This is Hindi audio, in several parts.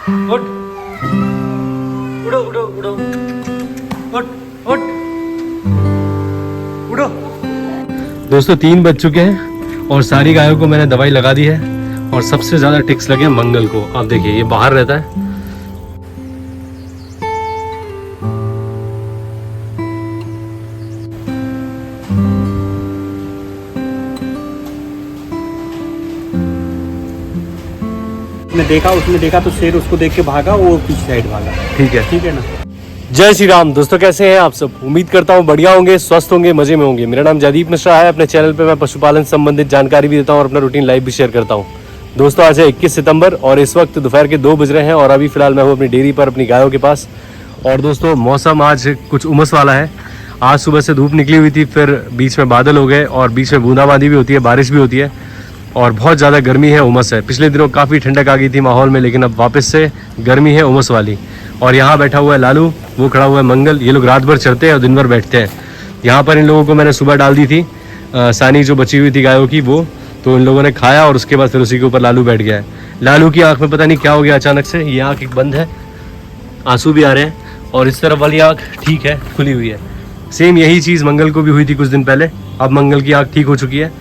उठ, उड़ो उड़ो उड़ो, उठ उठ, उड़ो। दोस्तों 3 बज चुके हैं और सारी गायों को मैंने दवाई लगा दी है और सबसे ज़्यादा टिक्स लगे मंगल को। आप देखिए ये बाहर रहता है। उसने देखा तो शेर उसको देख के भागा, वो पीछे साइड भागा। ठीक है ना। जय श्री राम। दोस्तों कैसे हैं आप सब? उम्मीद करता हूँ बढ़िया होंगे, स्वस्थ होंगे, मजे में होंगे। मेरा नाम जयदीप मिश्रा है। अपने चैनल पे मैं पशुपालन संबंधित जानकारी भी देता हूँ और अपना रूटीन लाइव भी शेयर करता हूँ। दोस्तों आज है 21 सितंबर और इस वक्त दोपहर के 2 बज रहे हैं और अभी फिलहाल मैं हूँ अपनी डेयरी पर अपनी गायों के पास। और दोस्तों मौसम आज कुछ उमस वाला है। आज सुबह से धूप निकली हुई थी, फिर बीच में बादल हो गए और बीच में बूंदाबांदी भी होती है, बारिश भी होती है और बहुत ज़्यादा गर्मी है, उमस है। पिछले दिनों काफ़ी ठंडक आ गई थी माहौल में, लेकिन अब वापस से गर्मी है उमस वाली। और यहाँ बैठा हुआ है लालू, वो खड़ा हुआ है मंगल। ये लोग रात भर चढ़ते हैं और दिन भर बैठते हैं। यहाँ पर इन लोगों को मैंने सुबह डाल दी थी सानी जो बची हुई थी गायों की, वो तो इन लोगों ने खाया और उसके बाद फिर उसी के ऊपर लालू बैठ गया है। लालू की आँख में पता नहीं क्या हो गया अचानक से, ये आँख एक बंद है, आंसू भी आ रहे हैं और इस तरफ वाली आँख ठीक है, खुली हुई है। सेम यही चीज़ मंगल को भी हुई थी कुछ दिन पहले। अब मंगल की आँख ठीक हो चुकी है।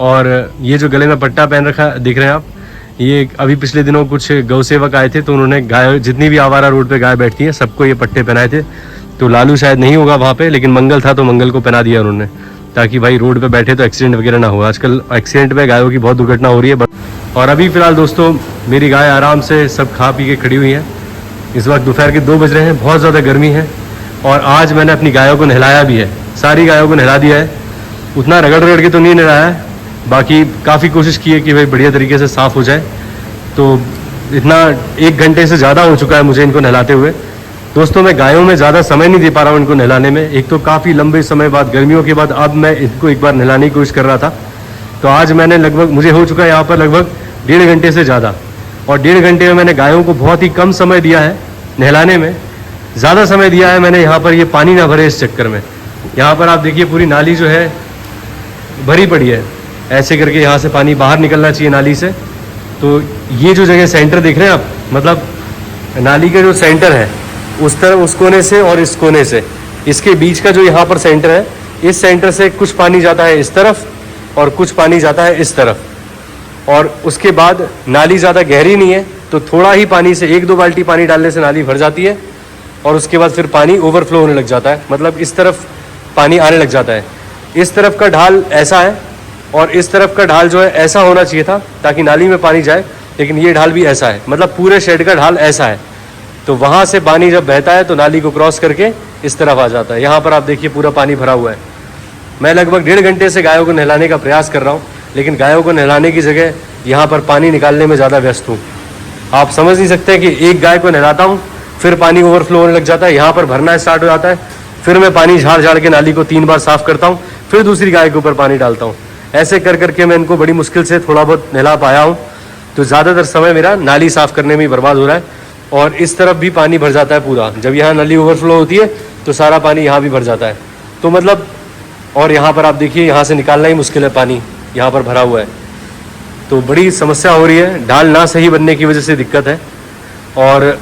और ये जो गले में पट्टा पहन रखा देख रहे हैं आप, ये अभी पिछले दिनों कुछ गौ सेवक आए थे तो उन्होंने गाय, जितनी भी आवारा रोड पे गाय बैठती हैं, सबको ये पट्टे पहनाए थे। तो लालू शायद नहीं होगा वहाँ पे, लेकिन मंगल था तो मंगल को पहना दिया उन्होंने, ताकि भाई रोड पे बैठे तो एक्सीडेंट वगैरह ना हो। आजकल एक्सीडेंट में गायों की बहुत दुर्घटना हो रही है। और अभी फिलहाल दोस्तों मेरी गाय आराम से सब खा पी के खड़ी हुई है। इस वक्त दोपहर के 2 बज रहे हैं, बहुत ज़्यादा गर्मी है। और आज मैंने अपनी गायों को नहलाया भी है, सारी गायों को नहला दिया है। उतना रगड़ रगड़ के तो नहीं नहलाया है, बाकी काफ़ी कोशिश की है कि भाई बढ़िया तरीके से साफ़ हो जाए। तो इतना 1 घंटे से ज़्यादा हो चुका है मुझे इनको नहलाते हुए। दोस्तों मैं गायों में ज़्यादा समय नहीं दे पा रहा हूँ इनको नहलाने में। एक तो काफ़ी लंबे समय बाद, गर्मियों के बाद अब मैं इनको एक बार नहलाने की कोशिश कर रहा था। तो आज मैंने लगभग, मुझे हो चुका है यहाँ पर लगभग 1.5 घंटे से ज़्यादा। और 1.5 घंटे में मैंने गायों को बहुत ही कम समय दिया है नहलाने में। ज़्यादा समय दिया है मैंने यहाँ पर, ये पानी ना भरे इस चक्कर में। यहाँ पर आप देखिए पूरी नाली जो है भरी पड़ी है, ऐसे करके यहाँ से पानी बाहर निकलना चाहिए नाली से। तो ये जो जगह सेंटर देख रहे हैं आप, मतलब नाली का जो सेंटर है उस तरफ, उस कोने से और इस कोने से, इसके बीच का जो यहाँ पर सेंटर है, इस सेंटर से कुछ पानी जाता है इस तरफ और कुछ पानी जाता है इस तरफ। और उसके बाद नाली ज़्यादा गहरी नहीं है तो थोड़ा ही पानी से 1-2 बाल्टी पानी डालने से नाली भर जाती है और उसके बाद फिर पानी ओवरफ्लो होने लग जाता है, मतलब इस तरफ पानी आने लग जाता है। इस तरफ का ढाल ऐसा है और इस तरफ का ढाल जो है ऐसा होना चाहिए था ताकि नाली में पानी जाए, लेकिन ये ढाल भी ऐसा है, मतलब पूरे शेड का ढाल ऐसा है। तो वहाँ से पानी जब बहता है तो नाली को क्रॉस करके इस तरफ आ जाता है। यहाँ पर आप देखिए पूरा पानी भरा हुआ है। मैं लगभग 1.5 घंटे से गायों को नहलाने का प्रयास कर रहा हूँ, लेकिन गायों को नहलाने की जगह यहाँ पर पानी निकालने में ज़्यादा व्यस्त हूँ। आप समझ नहीं सकते कि एक गाय को नहलाता हूँ, फिर पानी ओवरफ्लो होने लग जाता है, यहाँ पर भरना स्टार्ट हो जाता है, फिर मैं पानी झाड़ झाड़ के नाली को 3 बार साफ़ करता हूँ, फिर दूसरी गाय के ऊपर पानी डालता हूँ। ऐसे कर करके मैं इनको बड़ी मुश्किल से थोड़ा बहुत नहला पाया हूँ। तो ज़्यादातर समय मेरा नाली साफ़ करने में ही बर्बाद हो रहा है। और इस तरफ भी पानी भर जाता है पूरा, जब यहाँ नाली ओवरफ्लो होती है तो सारा पानी यहाँ भी भर जाता है। तो मतलब, और यहाँ पर आप देखिए यहाँ से निकालना ही मुश्किल है, पानी यहाँ पर भरा हुआ है। तो बड़ी समस्या हो रही है, ढाल ना सही बनने की वजह से दिक्कत है। और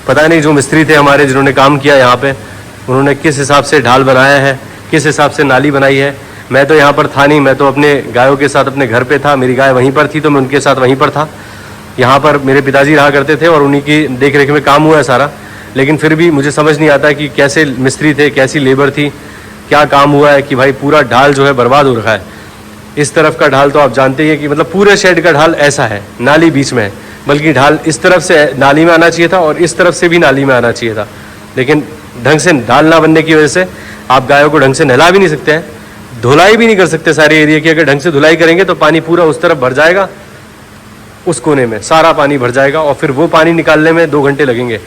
पता नहीं जो मिस्त्री थे हमारे जिन्होंने काम किया यहाँ पे, उन्होंने किस हिसाब से ढाल बनाया है, किस हिसाब से नाली बनाई है। मैं तो यहाँ पर था नहीं, मैं तो अपने गायों के साथ अपने घर पे था, मेरी गाय वहीं पर थी तो मैं उनके साथ वहीं पर था। यहाँ पर मेरे पिताजी रहा करते थे और उन्हीं की देख रेख में काम हुआ है सारा। लेकिन फिर भी मुझे समझ नहीं आता कि कैसे मिस्त्री थे, कैसी लेबर थी, क्या काम हुआ है कि भाई पूरा ढाल जो है बर्बाद हो रखा है। इस तरफ का ढाल तो आप जानते ही हैं कि मतलब पूरे शेड का ढाल ऐसा है, नाली बीच में है, बल्कि ढाल इस तरफ से नाली में आना चाहिए था और इस तरफ से भी नाली में आना चाहिए था। लेकिन ढंग से ढाल ना बनने की वजह से आप गायों को ढंग से नहला भी नहीं सकते हैं, धुलाई भी नहीं कर सकते सारे एरिया की। अगर ढंग से धुलाई करेंगे तो पानी पूरा उस तरफ भर जाएगा, उस कोने में सारा पानी भर जाएगा और फिर वो पानी निकालने में 2 घंटे लगेंगे।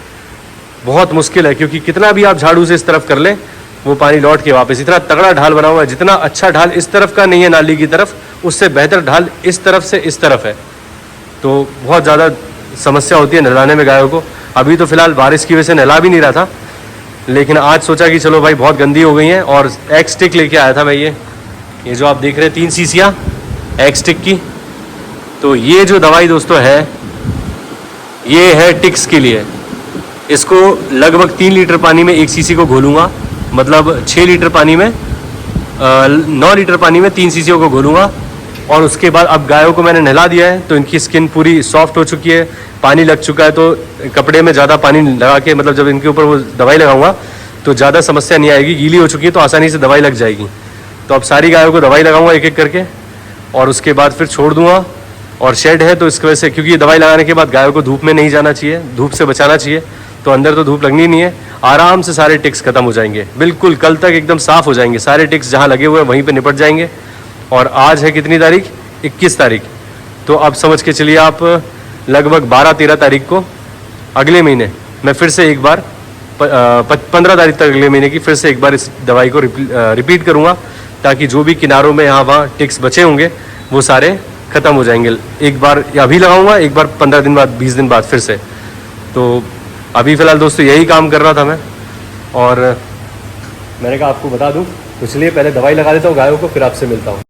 बहुत मुश्किल है, क्योंकि कितना भी आप झाड़ू से इस तरफ कर लें वो पानी लौट के वापस, इतना तगड़ा ढाल बना हुआ है। जितना अच्छा ढाल इस तरफ का नहीं है नाली की तरफ, उससे बेहतर ढाल इस तरफ से इस तरफ है। तो बहुत ज़्यादा समस्या होती है नहलाने में गायों को। अभी तो फिलहाल बारिश की वजह से नहला भी नहीं रहा था, लेकिन आज सोचा कि चलो भाई बहुत गंदी हो गई हैं और एक्स स्टिक लेके आया था मैं। ये जो आप देख रहे हैं 3 शीशियाँ एक्स स्टिक की। तो ये जो दवाई दोस्तों है, ये है टिक्स के लिए। इसको लगभग 3 लीटर पानी में 1 सीसी को घोलूँगा, मतलब 6 लीटर पानी में 9 लीटर पानी में 3 सीसी को घोलूँगा। और उसके बाद अब गायों को मैंने नहला दिया है तो इनकी स्किन पूरी सॉफ्ट हो चुकी है, पानी लग चुका है। तो कपड़े में ज़्यादा पानी लगा के, मतलब जब इनके ऊपर वो दवाई लगाऊंगा तो ज़्यादा समस्या नहीं आएगी, गीली हो चुकी है तो आसानी से दवाई लग जाएगी। तो अब सारी गायों को दवाई लगाऊंगा एक एक करके, और उसके बाद फिर छोड़ दूंगा। और शेड है तो इसकी वजह से, क्योंकि दवाई लगाने के बाद गायों को धूप में नहीं जाना चाहिए, धूप से बचाना चाहिए, तो अंदर तो धूप लगनी नहीं है। आराम से सारे टिक्स खत्म हो जाएंगे, बिल्कुल कल तक एकदम साफ़ हो जाएंगे सारे टिक्स, जहाँ लगे हुए हैं वहीं पर निपट जाएंगे। और आज है कितनी तारीख? 21 तारीख। तो अब समझ के चलिए आप लगभग 12-13 तारीख को अगले महीने मैं फिर से एक बार 15 तारीख तक अगले महीने की फिर से एक बार इस दवाई को रिपीट करूँगा, ताकि जो भी किनारों में यहाँ वहाँ टिक्स बचे होंगे वो सारे ख़त्म हो जाएंगे। एक बार अभी लगाऊंगा, एक बार 15 दिन बाद, 20 दिन बाद फिर से। तो अभी फ़िलहाल दोस्तों यही काम कर रहा था मैं, और मैंने कहा आपको बता दूँ, तो चलिए पहले दवाई लगा देता हूँ गायों को, फिर आपसे मिलता हूँ।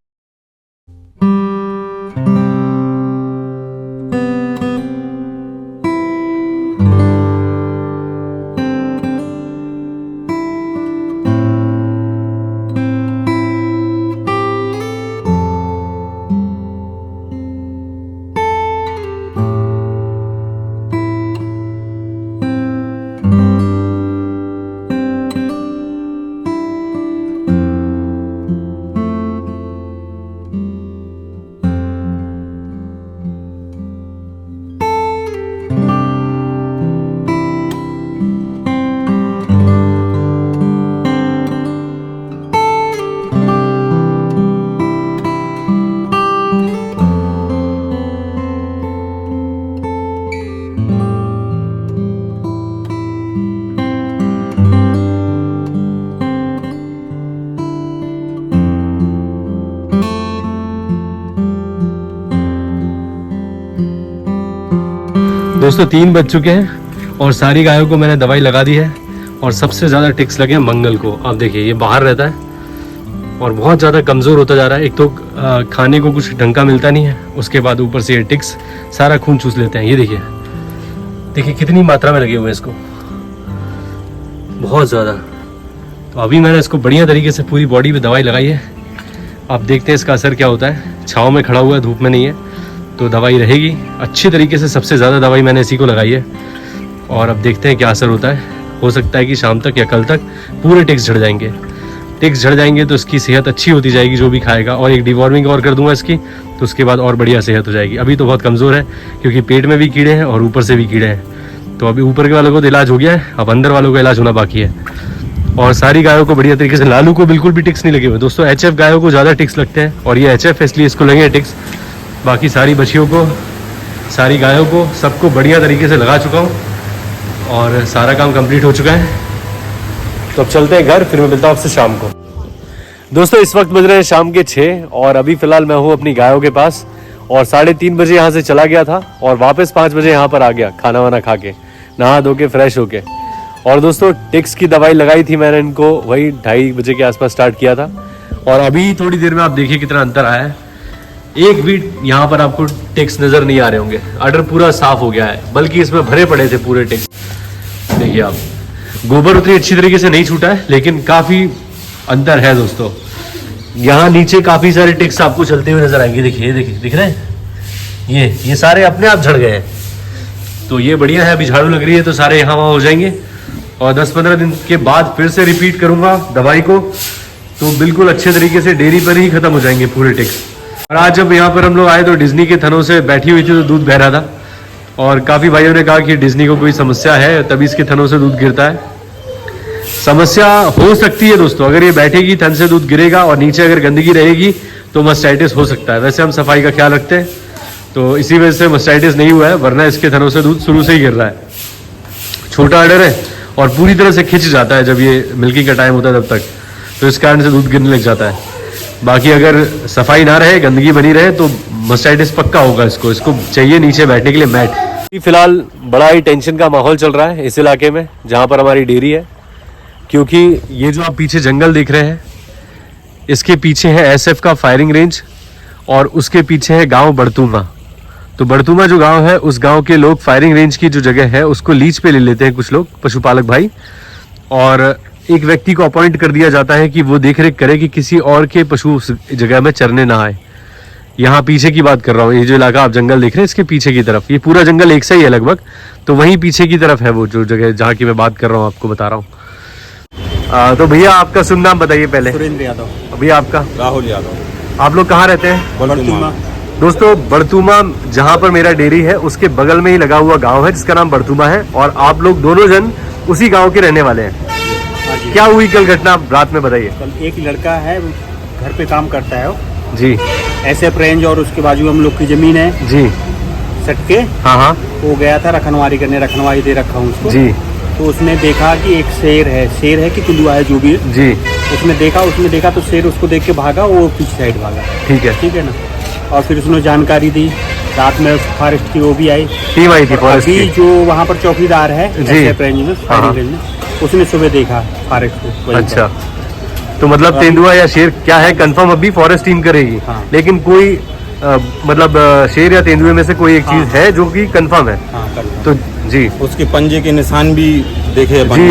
दोस्तों 3 बज चुके हैं और सारी गायों को मैंने दवाई लगा दी है, और सबसे ज़्यादा टिक्स लगे हैं मंगल को। आप देखिए ये बाहर रहता है और बहुत ज़्यादा कमज़ोर होता जा रहा है। एक तो खाने को कुछ ढंग का मिलता नहीं है, उसके बाद ऊपर से ये टिक्स सारा खून चूस लेते हैं। ये देखिए देखिए कितनी मात्रा में लगे हुए हैं इसको, बहुत ज़्यादा। तो अभी मैंने इसको बढ़िया तरीके से पूरी बॉडी पे दवाई लगाई है। आप देखते हैं इसका असर क्या होता है। छाँव में खड़ा हुआ है, धूप में नहीं है, तो दवाई रहेगी अच्छी तरीके से। सबसे ज़्यादा दवाई मैंने इसी को लगाई है, और अब देखते हैं क्या असर होता है। हो सकता है कि शाम तक या कल तक पूरे टिक्स झड़ जाएंगे। टिक्स झड़ जाएंगे तो इसकी सेहत अच्छी होती जाएगी जो भी खाएगा, और एक डिवॉर्मिंग और कर दूंगा इसकी, तो उसके बाद और बढ़िया सेहत हो जाएगी। अभी तो बहुत कमज़ोर है क्योंकि पेट में भी कीड़े हैं और ऊपर से भी कीड़े हैं। तो अभी ऊपर के वालों को तो इलाज हो गया है, अब अंदर वालों का इलाज होना बाकी है। और सारी गायों को बढ़िया तरीके से, लालू को बिल्कुल भी टिक्स नहीं लगे हुए दोस्तों। HF गायों को ज़्यादा टिक्स लगते हैं, और ये HF है इसलिए इसको लगे टिक्स। बाकी सारी बछियों को, सारी गायों को, सबको बढ़िया तरीके से लगा चुका हूँ, और सारा काम कंप्लीट हो चुका है। तो अब चलते हैं घर, फिर मैं मिलता हूँ आपसे शाम को। दोस्तों इस वक्त बज रहे हैं शाम के 6, और अभी फ़िलहाल मैं हूँ अपनी गायों के पास, और 3:30 बजे यहाँ से चला गया था, और वापस 5 बजे यहाँ पर आ गया खाना वाना खा के, नहा धो के फ्रेश होके। और दोस्तों टिक्स की दवाई लगाई थी मैंने इनको वही 2:30 बजे के आसपास स्टार्ट किया था, और अभी थोड़ी देर में आप देखिए कितना अंतर आया है। एक भी यहाँ पर आपको टिक्स नज़र नहीं आ रहे होंगे, अडर पूरा साफ हो गया है, बल्कि इसमें भरे पड़े थे पूरे टिक्स। देखिए आप, गोबर उतनी अच्छी तरीके से नहीं छूटा है, लेकिन काफ़ी अंतर है दोस्तों। यहाँ नीचे काफ़ी सारे टिक्स आपको चलते हुए नजर आएंगे। देखिए देखिए, दिख रहे हैं, ये सारे अपने आप झड़ गए हैं। तो ये बढ़िया है, अभी झाड़ू लग रही है तो सारे यहाँ वहाँ हो जाएंगे, और 10-15 दिन के बाद फिर से रिपीट करूँगा दवाई को, तो बिल्कुल अच्छे तरीके से डेयरी पर ही ख़त्म हो जाएंगे पूरे टिक्स। और आज जब यहाँ पर हम लोग आए तो डिज्नी के थनों से बैठी हुई थी तो दूध बह रहा था, और काफ़ी भाइयों ने कहा कि डिज्नी को कोई समस्या है तभी इसके थनों से दूध गिरता है। समस्या हो सकती है दोस्तों, अगर ये बैठेगी थन से दूध गिरेगा, और नीचे अगर गंदगी रहेगी तो मास्टाइटिस हो सकता है। वैसे हम सफाई का ख्याल रखते हैं, तो इसी वजह से मास्टाइटिस नहीं हुआ है, वरना इसके थनों से दूध शुरू से ही गिर रहा है। छोटा अडर है और पूरी तरह से खिंच जाता है जब ये मिल्किंग का टाइम होता है तब तक, तो इस कारण से दूध गिरने लग जाता है। बाकी अगर सफाई ना रहे, गंदगी बनी रहे, तो मास्टाइटिस पक्का होगा इसको चाहिए नीचे बैठने के लिए मैट। फिलहाल बड़ा ही टेंशन का माहौल चल रहा है इस इलाके में जहाँ पर हमारी डेयरी है, क्योंकि ये जो आप पीछे जंगल देख रहे हैं, इसके पीछे है SF का फायरिंग रेंज, और उसके पीछे है गांव बड़तूंगा। तो बड़तुमा जो गांव है उस गांव के लोग फायरिंग रेंज की जो जगह है उसको लीज पे ले लेते हैं कुछ लोग पशुपालक भाई, और एक व्यक्ति को अपॉइंट कर दिया जाता है कि वो देख रेख करे कि किसी और के पशु उस जगह में चरने ना आए। यहाँ पीछे की बात कर रहा हूँ, ये जो इलाका आप जंगल देख रहे हैं इसके पीछे की तरफ, ये पूरा जंगल एक सा ही है लगभग, तो वहीं पीछे की तरफ है वो जो जगह जहाँ की मैं बात कर रहा हूँ, आपको बता रहा हूँ। तो भैया आपका शुभ नाम बताइए पहले। सुरेंद्र यादव। भैया आपका? राहुल यादव। आप लोग कहाँ रहते हैं? बड़तुमा। दोस्तों बड़तुमा जहाँ पर मेरा डेयरी है उसके बगल में ही लगा हुआ गांव है जिसका नाम बड़तुमा है, और आप लोग दोनों जन उसी गांव के रहने वाले हैं। हाँ जी। क्या हुई कल घटना रात में बताइए। कल एक लड़का है, घर पे काम करता है वो जी। ऐसे रेंज, और उसके बाजू हम लोग की जमीन है जी। सटके। हाँ। वो गया था रखनवारी करने, रखनवारी दे रखा हूँ उसको जी। तो उसने देखा कि एक शेर है कि तेंदुआ है जो भी है। जी। उसने देखा तो शेर उसको देख के भागा, वो पीछे साइड भागा। ठीक है ना। और फिर उसने जानकारी दी, रात में फॉरेस्ट की वो भी आई, टीम आई थी और फॉरेस्ट अभी की। जो वहाँ पर चौकीदार है जी। ऐसे रेंज में, हाँ। फायरिंग रेंज में, उसने सुबह देखा फॉरेस्ट को वहीं पर। अच्छा, तो मतलब तेंदुआ या शेर क्या है कंफर्म अभी फॉरेस्ट टीम करेगी। हाँ। लेकिन कोई मतलब शेर या तेंदुए में से कोई एक चीज है जो कि कंफर्म है। हाँ, कर लो। तो जी उसके पंजे के निशान भी देखे अपन जी,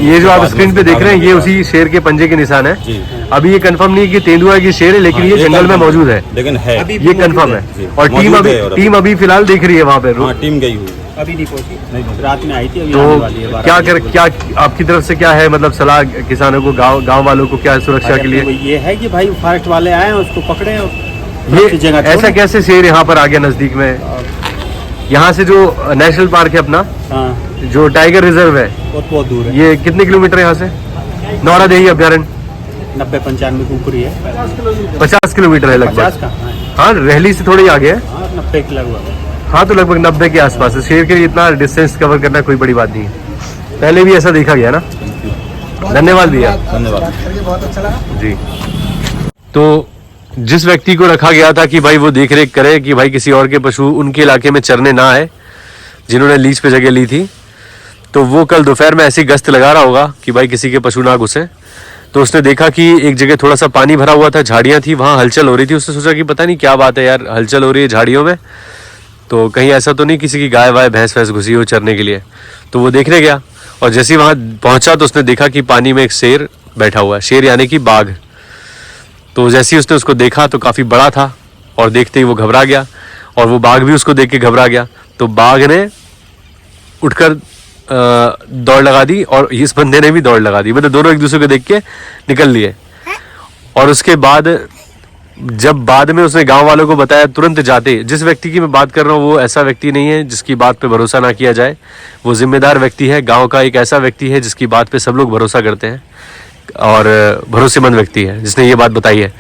ये जो आप बाद स्क्रीन में पे देख रहे हैं ये भागने उसी शेर के पंजे के निशान है। जी। अभी ये कंफर्म नहीं है कि तेंदुआ की शेर है, लेकिन हाँ, ये जंगल में confirm मौजूद है, लेकिन है। अभी ये कंफर्म जी, है। और मौजूद है और टीम अभी फिलहाल देख रही है वहाँ पे। हाँ, टीम गई हुई। अभी नहीं पहुंची, नहीं रात में आई थी, अभी तो आने वाली है 12 क्या बजे। क्या आपकी तरफ से क्या है मतलब सलाह किसानों को, गांव वालों को क्या है सुरक्षा के लिए? तो ये है कि भाई फॉरेस्ट वाले आए हैं, उसको पकड़े और ये जगह ऐसा छोड़े। कैसे शेर यहाँ पर आ गया नजदीक में? यहाँ से जो नेशनल पार्क है अपना, हाँ, जो टाइगर रिजर्व है, बहुत दूर है, ये कितने किलोमीटर है यहाँ से? नौरादेही अभ्यारण्य 90-95 के ऊपर ही है। 50 किलोमीटर है 50 लगभग। का? हाँ, हाँ, रहली से थोड़ी आगे है। हाँ, 90 के लगभग है। हाँ, तो लगभग 90 के आसपास है। शेर के लिए इतना डिस्टेंस कवर करना कोई बड़ी बात नहीं है, पहले भी ऐसा देखा गया ना। धन्यवाद भैया। धन्यवाद जी। तो जिस व्यक्ति को रखा गया था कि भाई वो देख रेख करे कि भाई किसी और के पशु उनके इलाके में चरने ना आए, जिन्होंने लीज पे जगह ली थी, तो वो कल दोपहर में ऐसी गश्त लगा रहा होगा कि भाई किसी के पशु ना घुसे। तो उसने देखा कि एक जगह थोड़ा सा पानी भरा हुआ था, झाड़ियाँ थी, वहाँ हलचल हो रही थी। उसने सोचा कि पता नहीं क्या बात है यार, हलचल हो रही है झाड़ियों में, तो कहीं ऐसा तो नहीं किसी की गाय वाय भैंस वैंस घुसी हो चरने के लिए। तो वो देखने गया, और जैसे ही वहाँ पहुँचा तो उसने देखा कि पानी में एक शेर बैठा हुआ है, शेर यानी कि बाघ। तो जैसे ही उसने उसको देखा तो काफ़ी बड़ा था, और देखते ही वो घबरा गया, और वो बाघ भी उसको देख के घबरा गया। तो बाघ ने उठकर दौड़ लगा दी, और इस बंदे ने भी दौड़ लगा दी, मतलब दोनों एक दूसरे को देख के निकल लिए। और उसके बाद जब बाद में उसने गांव वालों को बताया, तुरंत जाते, जिस व्यक्ति की मैं बात कर रहा हूँ वो ऐसा व्यक्ति नहीं है जिसकी बात पे भरोसा ना किया जाए, वो जिम्मेदार व्यक्ति है, गांव का एक ऐसा व्यक्ति है जिसकी बात पे सब लोग भरोसा करते हैं, और भरोसेमंद व्यक्ति है जिसने ये बात बताई है।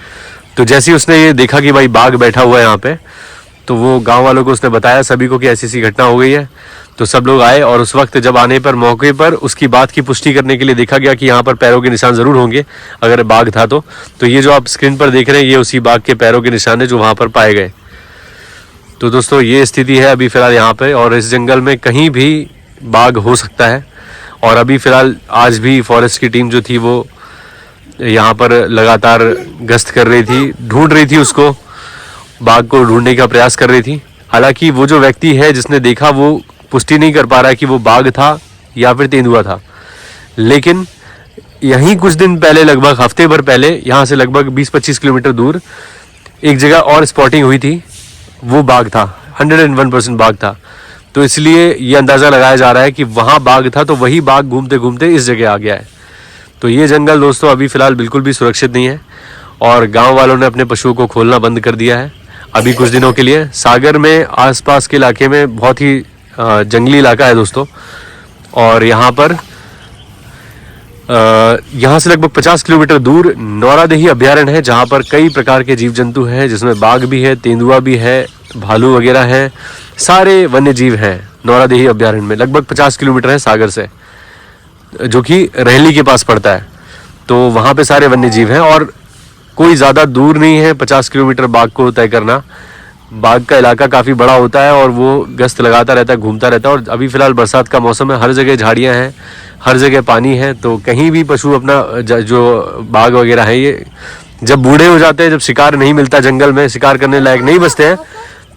तो जैसे ही उसने ये देखा कि भाई बाघ बैठा हुआ है यहाँ पे, तो वो गांव वालों को उसने बताया सभी को कि ऐसी ऐसी घटना हो गई है। तो सब लोग आए, और उस वक्त जब आने पर मौके पर उसकी बात की पुष्टि करने के लिए देखा गया कि यहाँ पर पैरों के निशान ज़रूर होंगे अगर बाघ था तो ये जो आप स्क्रीन पर देख रहे हैं ये उसी बाघ के पैरों के निशान है जो वहाँ पर पाए गए। तो दोस्तों ये स्थिति है अभी फ़िलहाल यहाँ पे, और इस जंगल में कहीं भी बाघ हो सकता है। और अभी फ़िलहाल आज भी फॉरेस्ट की टीम जो थी वो यहाँ पर लगातार गश्त कर रही थी, ढूंढ रही थी उसको, बाघ को ढूंढने का प्रयास कर रही थी। हालांकि वो जो व्यक्ति है जिसने देखा वो पुष्टि नहीं कर पा रहा है कि वो बाघ था या फिर तेंदुआ था, लेकिन यहीं कुछ दिन पहले, लगभग हफ्ते भर पहले, यहाँ से लगभग 20-25 किलोमीटर दूर एक जगह और स्पॉटिंग हुई थी, वो बाघ था, 101% बाघ था। तो इसलिए ये अंदाज़ा लगाया जा रहा है कि वहाँ बाघ था, तो वही बाघ घूमते घूमते इस जगह आ गया है। तो ये जंगल दोस्तों अभी फ़िलहाल बिल्कुल भी सुरक्षित नहीं है, और गांव वालों ने अपने पशुओं को खोलना बंद कर दिया है अभी कुछ दिनों के लिए। सागर में आसपास के इलाके में बहुत ही जंगली इलाका है दोस्तों, और यहाँ पर यहाँ से लगभग 50 किलोमीटर दूर नौरादेही अभ्यारण्य है, जहाँ पर कई प्रकार के जीव जंतु हैं, जिसमें बाघ भी है, तेंदुआ भी है, भालू वगैरह है, सारे वन्य जीव हैं नौरादेही अभ्यारण्य में। लगभग 50 किलोमीटर है सागर से, जो कि रहली के पास पड़ता है। तो वहाँ पे सारे वन्य जीव हैं, और कोई ज़्यादा दूर नहीं है 50 किलोमीटर बाघ को तय करना। बाघ का इलाका काफ़ी बड़ा होता है, और वो गश्त लगाता रहता है, घूमता रहता है। और अभी फ़िलहाल बरसात का मौसम है, हर जगह झाड़ियाँ हैं, हर जगह पानी है, तो कहीं भी पशु अपना जो बाघ वगैरह है, ये जब बूढ़े हो जाते हैं, जब शिकार नहीं मिलता, जंगल में शिकार करने लायक नहीं बचते हैं,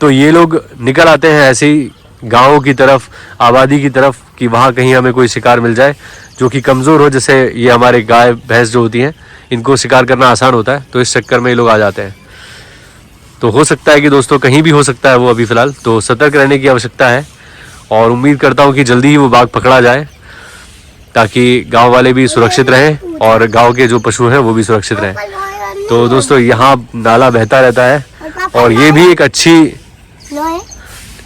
तो ये लोग निकल आते हैं ऐसे ही गाँव की तरफ, आबादी की तरफ, कि वहाँ कहीं हमें कोई शिकार मिल जाए जो कि कमज़ोर हो। जैसे ये हमारे गाय भैंस जो होती हैं, इनको शिकार करना आसान होता है, तो इस चक्कर में ये लोग आ जाते हैं। तो हो सकता है कि दोस्तों कहीं भी हो सकता है वो अभी फ़िलहाल, तो सतर्क रहने की आवश्यकता है। और उम्मीद करता हूँ कि जल्दी ही वो बाघ पकड़ा जाए, ताकि गांव वाले भी सुरक्षित रहें और गांव के जो पशु हैं वो भी सुरक्षित रहें। तो दोस्तों यहाँ नाला बहता रहता है, और ये भी एक अच्छी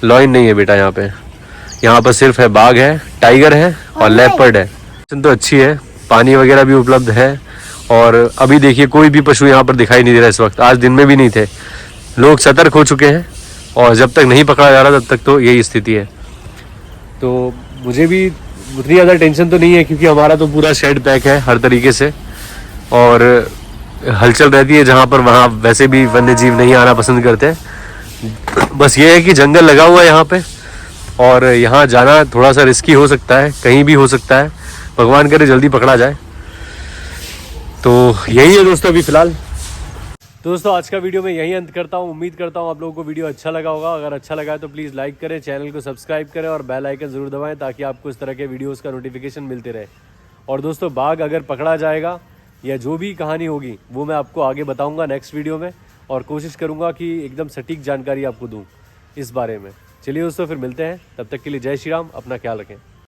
लॉइन नहीं है बेटा। यहाँ पर सिर्फ है बाघ है, टाइगर है और लेपर्ड है। तो अच्छी है, पानी वगैरह भी उपलब्ध है। और अभी देखिए कोई भी पशु यहाँ पर दिखाई नहीं दे रहा इस वक्त, आज दिन में भी नहीं थे। लोग सतर्क हो चुके हैं, और जब तक नहीं पकड़ा जा रहा तब तक तो यही स्थिति है। तो मुझे भी उतनी ज़्यादा टेंशन तो नहीं है, क्योंकि हमारा तो पूरा शेड पैक है हर तरीके से, और हलचल रहती है जहाँ पर, वहाँ वैसे भी वन्य जीव नहीं आना पसंद करते। बस ये है कि जंगल लगा हुआ है यहाँ पे, और यहाँ जाना थोड़ा सा रिस्की हो सकता है, कहीं भी हो सकता है। भगवान करे जल्दी पकड़ा जाए। तो यही है दोस्तों अभी फ़िलहाल। दोस्तों आज का वीडियो मैं यहीं अंत करता हूँ। उम्मीद करता हूँ आप लोगों को वीडियो अच्छा लगा होगा। अगर अच्छा लगा है तो प्लीज़ लाइक करें, चैनल को सब्सक्राइब करें और बेल आइकन ज़रूर दबाएं, ताकि आपको इस तरह के वीडियोस का नोटिफिकेशन मिलते रहे। और दोस्तों बाघ अगर पकड़ा जाएगा या जो भी कहानी होगी वो मैं आपको आगे बताऊँगा नेक्स्ट वीडियो में, और कोशिश करूँगा कि एकदम सटीक जानकारी आपको दूँ इस बारे में। चलिए दोस्तों फिर मिलते हैं, तब तक के लिए जय श्री राम, अपना ख्याल रखें।